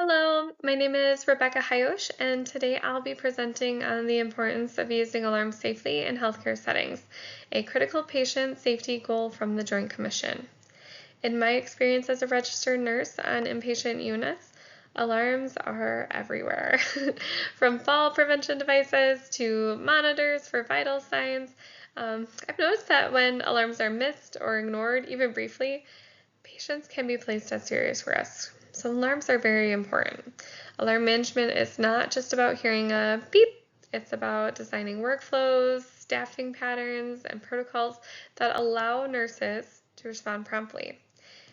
Hello, my name is Rebecca Hajos, and today I'll be presenting on the importance of using alarms safely in healthcare settings, a critical patient safety goal from the Joint Commission. In my experience as a registered nurse on inpatient units, alarms are everywhere, from fall prevention devices to monitors for vital signs. I've noticed that when alarms are missed or ignored, even briefly, patients can be placed at serious risk. So alarms are very important. Alarm management is not just about hearing a beep, it's about designing workflows, staffing patterns, and protocols that allow nurses to respond promptly.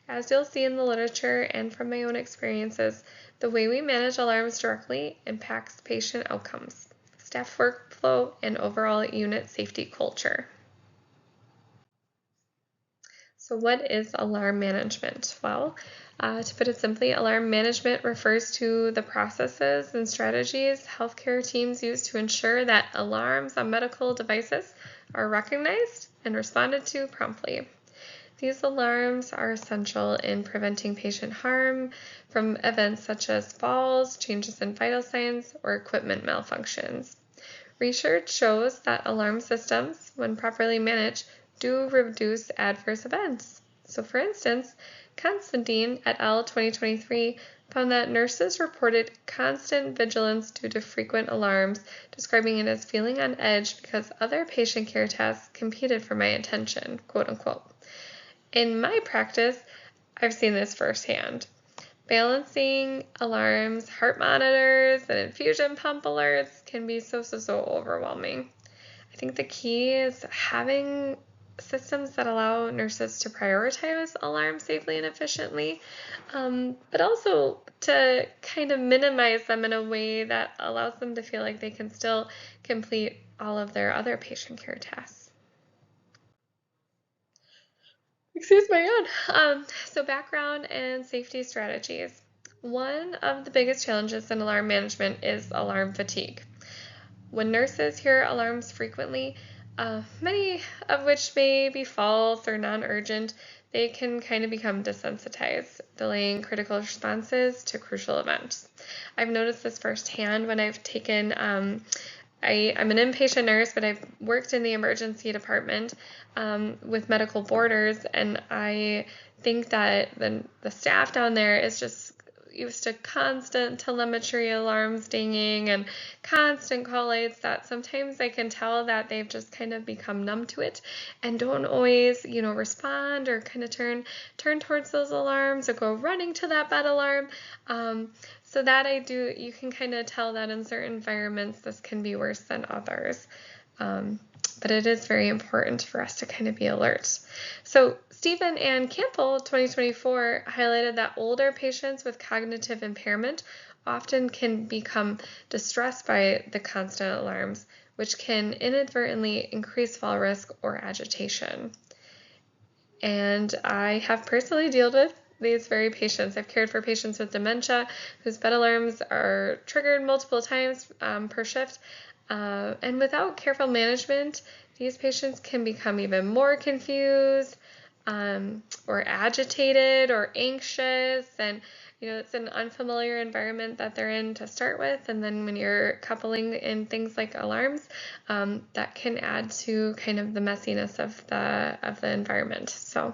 As you'll see in the literature and from my own experiences, the way we manage alarms directly impacts patient outcomes, staff workflow, and overall unit safety culture. So what is alarm management? Well, to put it simply, alarm management refers to the processes and strategies healthcare teams use to ensure that alarms on medical devices are recognized and responded to promptly. These alarms are essential in preventing patient harm from events such as falls, changes in vital signs, or equipment malfunctions. Research shows that alarm systems, when properly managed, do reduce adverse events. So for instance, Constantine et al. 2023 found that nurses reported constant vigilance due to frequent alarms, describing it as feeling on edge because other patient care tasks competed for my attention, quote unquote. In my practice, I've seen this firsthand. Balancing alarms, heart monitors, and infusion pump alerts can be so overwhelming. I think the key is having systems that allow nurses to prioritize alarms safely and efficiently, but also to kind of minimize them in a way that allows them to feel like they can still complete all of their other patient care tasks. Excuse my yawn. So background and safety strategies. One of the biggest challenges in alarm management is alarm fatigue. When nurses hear alarms frequently, many of which may be false or non-urgent, they can kind of become desensitized, delaying critical responses to crucial events. I've noticed this firsthand when I've taken I'm an inpatient nurse, but I've worked in the emergency department with medical boarders, and I think that the staff down there is just used to constant telemetry alarms dinging and constant call lights that sometimes I can tell that they've just kind of become numb to it and don't always, respond or kind of turn towards those alarms or go running to that bed alarm. So that you can kind of tell that in certain environments this can be worse than others. But it is very important for us to kind of be alert. So Stephen and Campbell 2024 highlighted that older patients with cognitive impairment often can become distressed by the constant alarms, which can inadvertently increase fall risk or agitation. And I have personally dealt with these very patients. I've cared for patients with dementia whose bed alarms are triggered multiple times per shift. And without careful management, these patients can become even more confused or agitated or anxious. And, it's an unfamiliar environment that they're in to start with. And then when you're coupling in things like alarms, that can add to kind of the messiness of the environment. So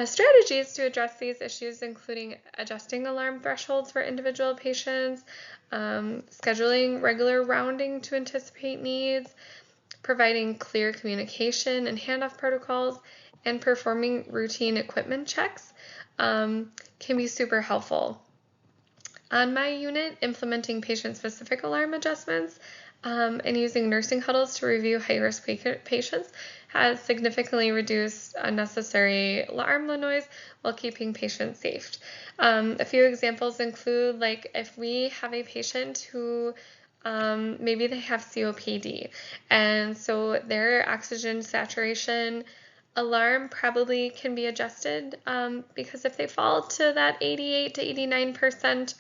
strategies to address these issues including adjusting alarm thresholds for individual patients, scheduling regular rounding to anticipate needs, providing clear communication and handoff protocols, and performing routine equipment checks can be super helpful. On my unit, implementing patient-specific alarm adjustments and using nursing huddles to review high-risk patients has significantly reduced unnecessary alarm noise while keeping patients safe. A few examples include, like, if we have a patient who maybe they have COPD, and so their oxygen saturation alarm probably can be adjusted because if they fall to that 88 to 89%,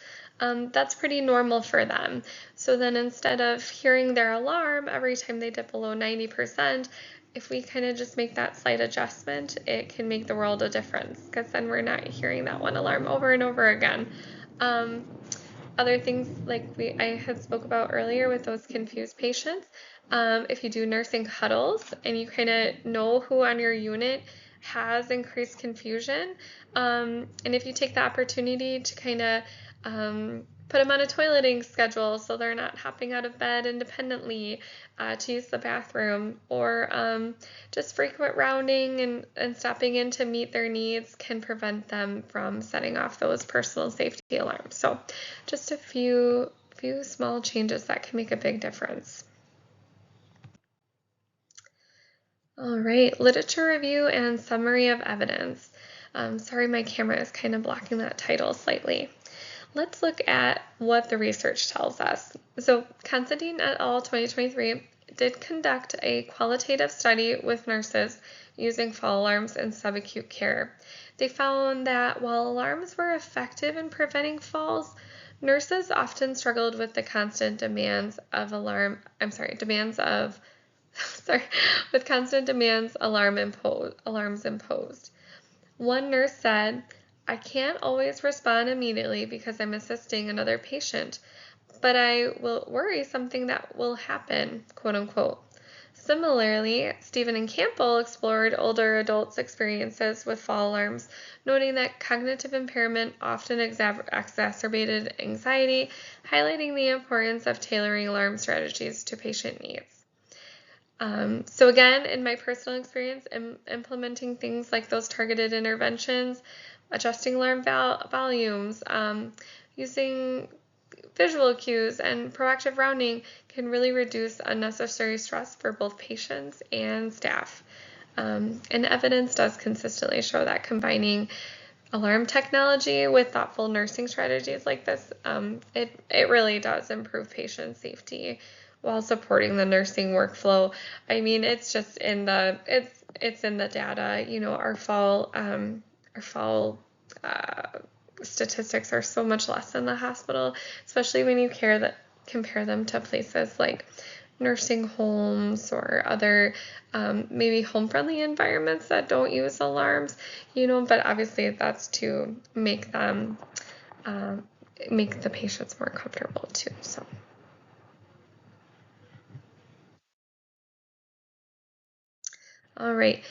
that's pretty normal for them. So then instead of hearing their alarm every time they dip below 90%, if we kind of just make that slight adjustment, it can make the world a difference because then we're not hearing that one alarm over and over again. Other things like I had spoke about earlier with those confused patients, if you do nursing huddles and you kind of know who on your unit has increased confusion, and if you take the opportunity to kind of put them on a toileting schedule so they're not hopping out of bed independently to use the bathroom, or just frequent rounding and stopping in to meet their needs can prevent them from setting off those personal safety alarms. So just a few small changes that can make a big difference. All right, literature review and summary of evidence. Sorry, my camera is kind of blocking that title slightly. Let's look at what the research tells us. So Considine et al. 2023 did conduct a qualitative study with nurses using fall alarms in subacute care. They found that while alarms were effective in preventing falls, nurses often struggled with the constant demands of alarms imposed. One nurse said, "I can't always respond immediately because I'm assisting another patient, but I will worry something that will happen," quote unquote. Similarly, Stephen and Campbell explored older adults' experiences with fall alarms, noting that cognitive impairment often exacerbated anxiety, highlighting the importance of tailoring alarm strategies to patient needs. So again, in my personal experience, implementing things like those targeted interventions, adjusting alarm volumes, using visual cues, and proactive rounding can really reduce unnecessary stress for both patients and staff. And evidence does consistently show that combining alarm technology with thoughtful nursing strategies like this, it really does improve patient safety while supporting the nursing workflow. I mean, it's just in the it's in the data. You know, our fall statistics are so much less in the hospital, especially when you compare them to places like nursing homes or other maybe home-friendly environments that don't use alarms, but obviously that's to make them make the patients more comfortable too. So all right,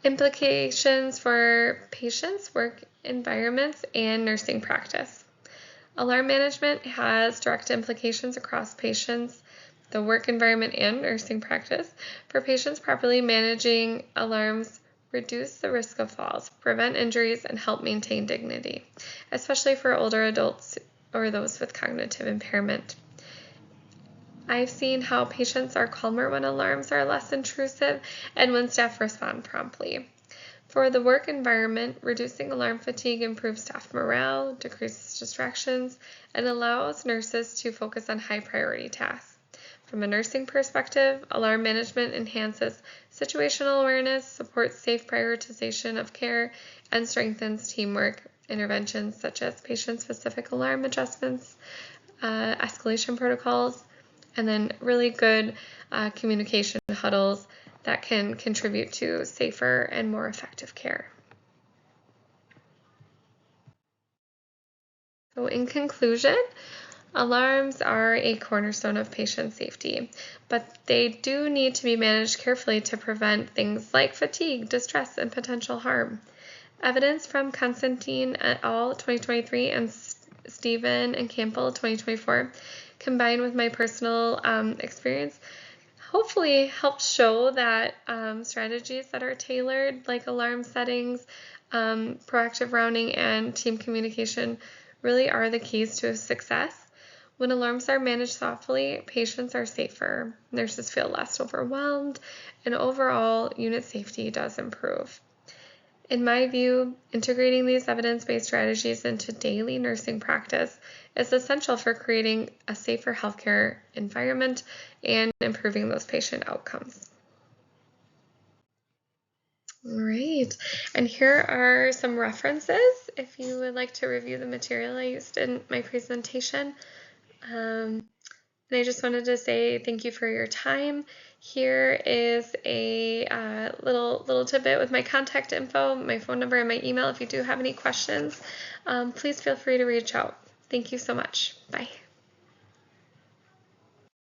implications for patients, work environments, and nursing practice. Alarm management has direct implications across patients, the work environment, and nursing practice. For patients, properly managing alarms reduce the risk of falls, prevent injuries, and help maintain dignity, especially for older adults or those with cognitive impairment. I've seen how patients are calmer when alarms are less intrusive and when staff respond promptly. For the work environment, reducing alarm fatigue improves staff morale, decreases distractions, and allows nurses to focus on high-priority tasks. From a nursing perspective, alarm management enhances situational awareness, supports safe prioritization of care, and strengthens teamwork. Interventions such as patient-specific alarm adjustments, escalation protocols, and then really good communication huddles that can contribute to safer and more effective care. So in conclusion, alarms are a cornerstone of patient safety, but they do need to be managed carefully to prevent things like fatigue, distress, and potential harm. Evidence from Constantine et al. 2023 and Stephen and Campbell 2024, combined with my personal experience, hopefully helps show that strategies that are tailored, like alarm settings, proactive rounding, and team communication, really are the keys to success. When alarms are managed thoughtfully, patients are safer, nurses feel less overwhelmed, and overall unit safety does improve. In my view, integrating these evidence-based strategies into daily nursing practice is essential for creating a safer healthcare environment and improving those patient outcomes. All right, and here are some references if you would like to review the material I used in my presentation. And I just wanted to say thank you for your time. Here is a little tidbit with my contact info, my phone number, and my email. If you do have any questions, please feel free to reach out. Thank you so much. Bye.